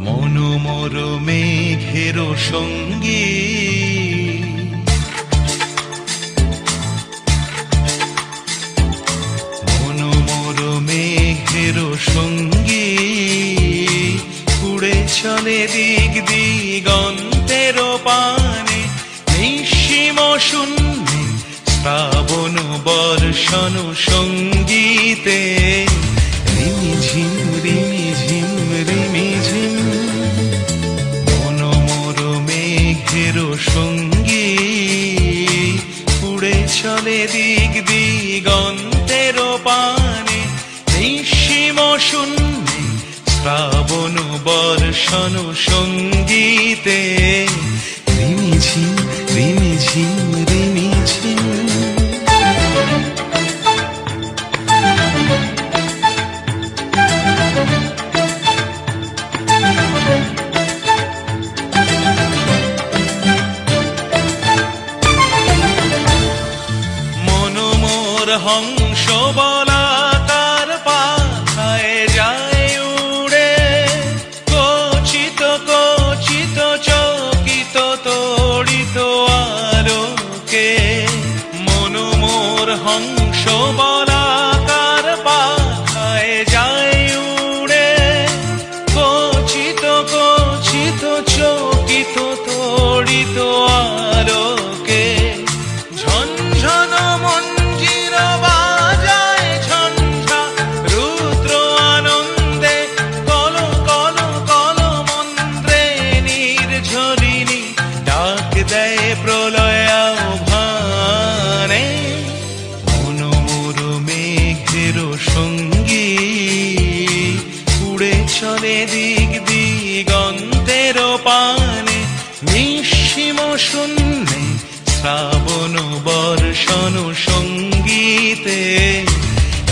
মনোমর মেঘের সঙ্গী মনোমর মেঘের সঙ্গী উড়ে চলে দিক দিগন্তের পানে নিঃসীম শূন্যে শ্রাবণ বর্ষণ সঙ্গীতে রিমিঝিম রিমিঝিম রিমিঝিম মনোমর মেঘের সঙ্গী উড়ে চলে দিক দিগন্তের পানে নিঃসীম শূন্যে শ্রাবণ বর্ষণ সঙ্গীতে রিমিঝিম রিমিঝিম রিমিঝিম হংস বলাকার পাখায় যায় উড়ে কচিত কচিত চকিত তড়িত আলোকে মনোমোর হংস বলাকার পাখায় যায় উড়ে কচিত কচিত চকিত তড়িত আলোকে ঝনঝন প্রলয় আহ্বানে মনোমর মেঘের সঙ্গী উড়ে চলে দিক দিগন্তের পানে নিঃসীম শূন্যে শ্রাবণ বর্ষণ সঙ্গীতে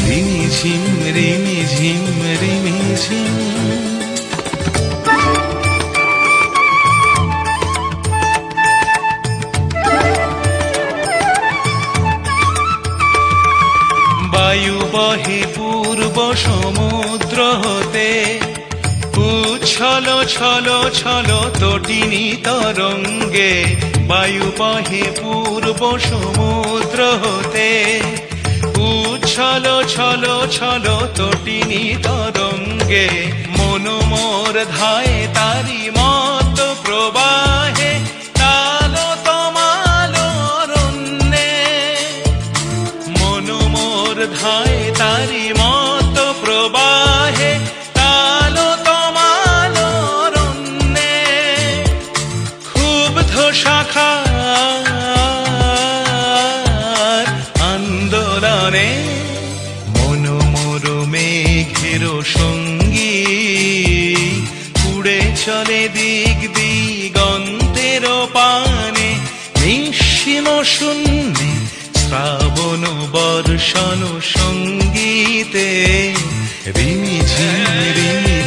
রিমিঝিম রিমিঝিম রিমিঝিম বায়ু বহে পূর্ব সমুদ্র হতে উচ্ছল ছল ছল তটিনী তরঙ্গে বায়ু বহে পূর্ব সমুদ্র হতে উচ্ছল ছল ছল তটিনী তরঙ্গে মনোমর ধায় তারি মত প্রবাহে তালো তমালো রণ্যে মনোমর ধায় তারি মত প্রবাহে তালো তমালো রণ্যে ক্ষুব্ধ শাখার আন্দোলনে মনোমর মেঘের সঙ্গী উড়ে চলে দিক দিগন্তের পানে নিঃসীম শূন্যে শ্রাবণ বর্ষণ সঙ্গীতে রিমিঝিম রিমি